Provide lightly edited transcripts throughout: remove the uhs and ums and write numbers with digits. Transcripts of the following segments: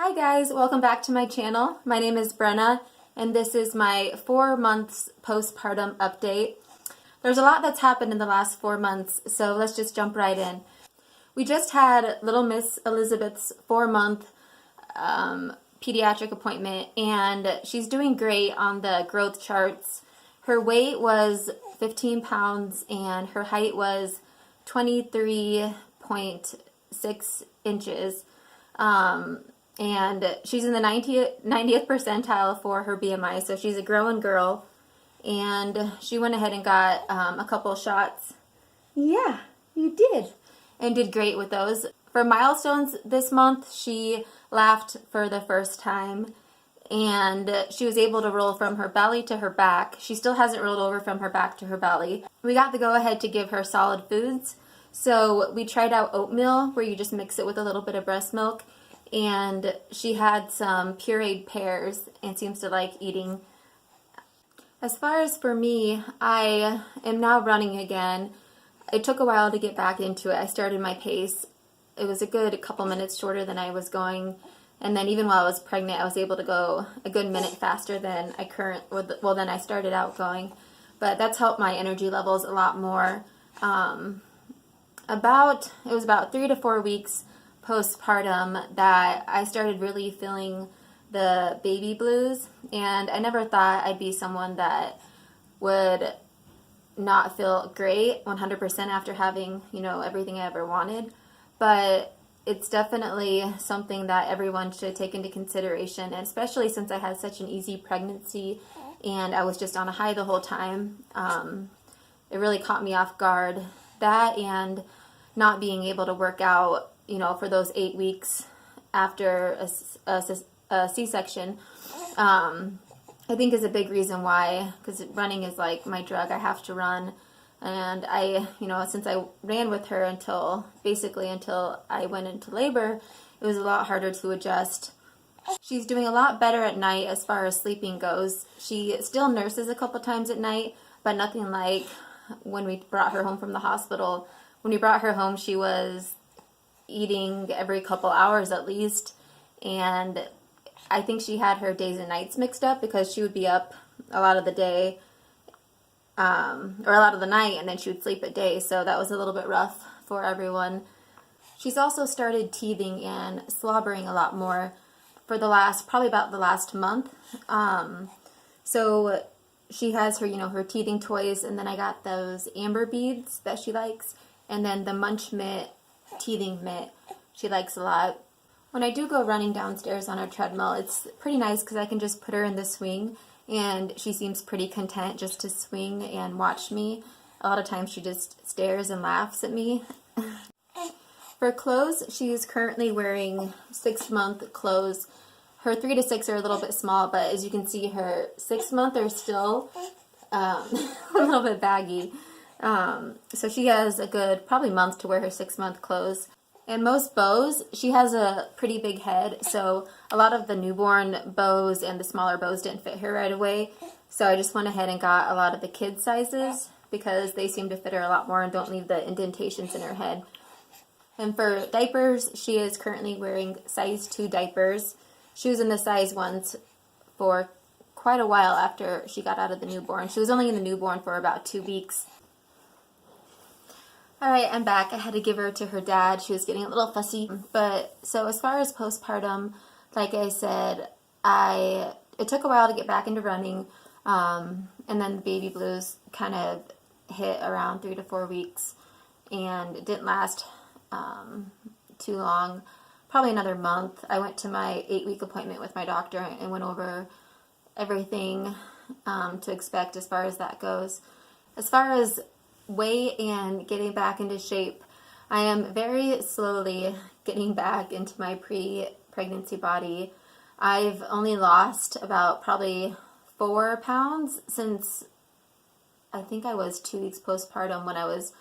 Hi guys, welcome back to my channel. My name is Brenna and this is my 4 months postpartum update. There's a lot that's happened in the last 4 months, so let's just jump right in. We just had little Miss Elizabeth's 4-month pediatric appointment and she's doing great on the growth charts. Her weight was 15 pounds and her height was 23.6 inches. And she's in the 90th percentile for her BMI, so she's a growing girl. And she went ahead and got a couple shots. Yeah, you did. And did great with those. For milestones this month, she laughed for the first time. And she was able to roll from her belly to her back. She still hasn't rolled over from her back to her belly. We got the go-ahead to give her solid foods. So we tried out oatmeal, where you just mix it with a little bit of breast milk. And she had some pureed pears and seems to like eating. As far as for me, I am now running again. It took a while to get back into it. I started my pace. It was a good couple minutes shorter than I was going. And then even while I was pregnant, I was able to go a good minute faster than than I started out going. But that's helped my energy levels a lot more. It was about 3 to 4 weeks postpartum that I started really feeling the baby blues, and I never thought I'd be someone that would not feel great 100% after having, everything I ever wanted, but it's definitely something that everyone should take into consideration, and especially since I had such an easy pregnancy and I was just on a high the whole time. It really caught me off guard, that and not being able to work out for those 8 weeks after a C-section, I think is a big reason why, because running is like my drug. I have to run. And since I ran with her until I went into labor, it was a lot harder to adjust. She's doing a lot better at night as far as sleeping goes. She still nurses a couple times at night, but nothing like when we brought her home from the hospital. When we brought her home, she was eating every couple hours at least, and I think she had her days and nights mixed up because she would be up a lot of the day or a lot of the night, and then she would sleep at day, so that was a little bit rough for everyone. She's also started teething and slobbering a lot more for probably about the last month. So she has her her teething toys, and then I got those amber beads that she likes, and then the Munch Mitt teething mitt she likes a lot. When I do go running downstairs on a treadmill, it's pretty nice because I can just put her in the swing and she seems pretty content just to swing and watch me. A lot of times she just stares and laughs at me. For clothes, she is currently wearing 6-month clothes. Her 3 to 6 are a little bit small, but as you can see, her 6-month are still a little bit baggy. So she has a good probably month to wear her 6-month clothes. And most bows, she has a pretty big head, so a lot of the newborn bows and the smaller bows didn't fit her right away. So I just went ahead and got a lot of the kid sizes because they seem to fit her a lot more and don't leave the indentations in her head. And for diapers, she is currently wearing size 2 diapers. She was in the size 1s for quite a while after she got out of the newborn. She was only in the newborn for about 2 weeks. Alright, I'm back. I had to give her to her dad. She was getting a little fussy. But, so as far as postpartum, like I said, it took a while to get back into running. And then the baby blues kind of hit around 3 to 4 weeks. And it didn't last too long. Probably another month. I went to my 8-week appointment with my doctor and went over everything to expect as far as that goes. As far as weight and getting back into shape, I am very slowly getting back into my pre-pregnancy body. I've only lost about probably 4 pounds since I think I was 2 weeks postpartum, when I was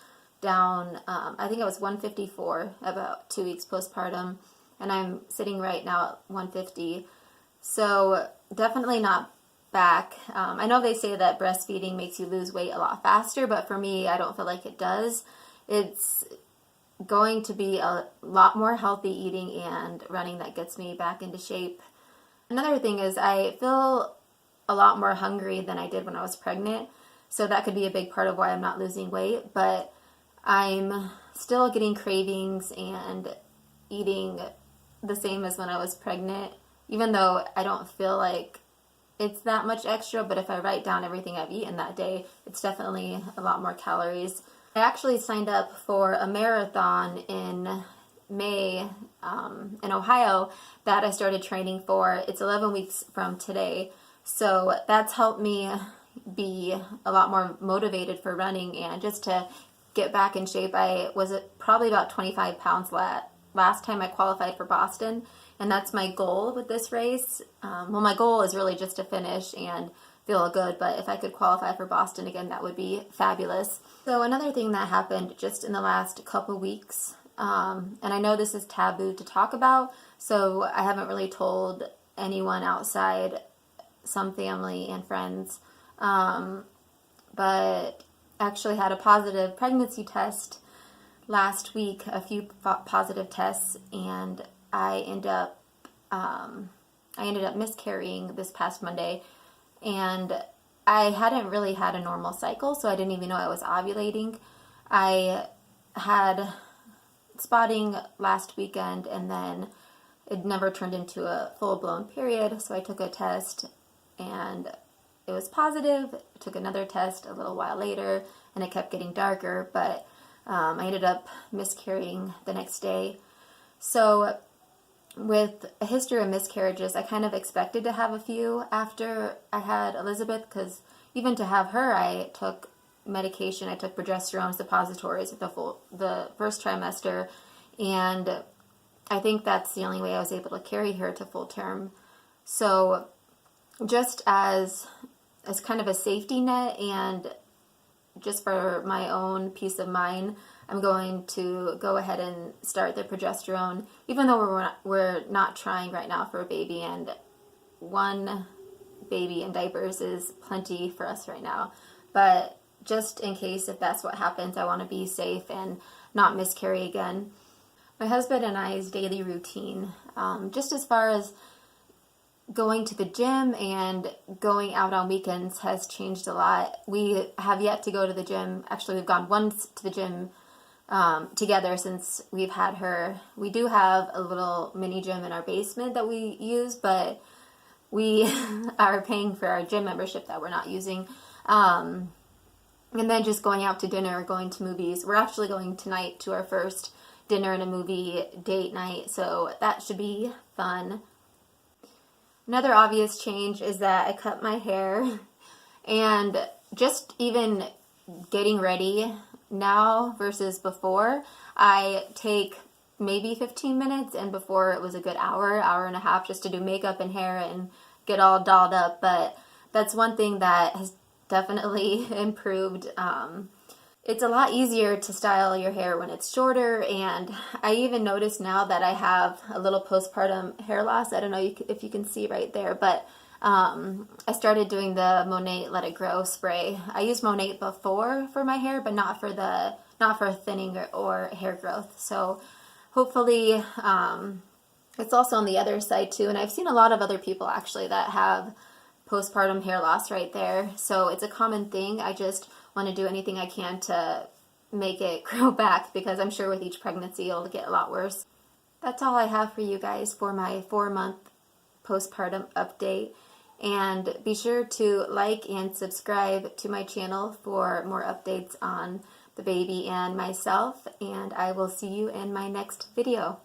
down, I think I was 154 about 2 weeks postpartum, and I'm sitting right now at 150. So definitely not back. I know they say that breastfeeding makes you lose weight a lot faster, but for me, I don't feel like it does. It's going to be a lot more healthy eating and running that gets me back into shape. Another thing is I feel a lot more hungry than I did when I was pregnant, so that could be a big part of why I'm not losing weight, but I'm still getting cravings and eating the same as when I was pregnant, even though I don't feel like it's that much extra, but if I write down everything I've eaten that day, it's definitely a lot more calories. I actually signed up for a marathon in May in Ohio that I started training for. It's 11 weeks from today, so that's helped me be a lot more motivated for running and just to get back in shape. I was probably about 25 pounds last time I qualified for Boston, and that's my goal with this race. Well, my goal is really just to finish and feel good, but if I could qualify for Boston again, that would be fabulous. So another thing that happened just in the last couple weeks, and I know this is taboo to talk about, so I haven't really told anyone outside some family and friends, but actually had a positive pregnancy test last week, a few positive tests, and I ended up miscarrying this past Monday, and I hadn't really had a normal cycle, so I didn't even know I was ovulating. I had spotting last weekend, and then it never turned into a full-blown period, so I took a test, and it was positive. I took another test a little while later, and it kept getting darker, but I ended up miscarrying the next day. So with a history of miscarriages, I kind of expected to have a few after I had Elizabeth, because even to have her, I took medication. I took progesterone suppositories the first trimester, and I think that's the only way I was able to carry her to full term. So just as kind of a safety net and just for my own peace of mind, I'm going to go ahead and start the progesterone, even though we're not trying right now for a baby, and one baby in diapers is plenty for us right now. But just in case if that's what happens, I want to be safe and not miscarry again. My husband and I's daily routine, just as far as going to the gym and going out on weekends, has changed a lot. We have yet to go to the gym. Actually, we've gone once to the gym together since we've had her. We do have a little mini gym in our basement that we use, but we are paying for our gym membership that we're not using. And then just going out to dinner, going to movies. We're actually going tonight to our first dinner and a movie date night, so that should be fun. Another obvious change is that I cut my hair, and just even getting ready now versus before, I take maybe 15 minutes, and before it was a good hour and a half just to do makeup and hair and get all dolled up. But that's one thing that has definitely improved. It's a lot easier to style your hair when it's shorter, and I even notice now that I have a little postpartum hair loss. I don't know if you can see right there, but I started doing the Monat Let It Grow spray. I used Monat before for my hair, but not for thinning or hair growth. So hopefully it's also on the other side too, and I've seen a lot of other people actually that have postpartum hair loss right there. So it's a common thing. I just want to do anything I can to make it grow back, because I'm sure with each pregnancy it'll get a lot worse. That's all I have for you guys for my 4-month postpartum update. And be sure to like and subscribe to my channel for more updates on the baby and myself. And I will see you in my next video.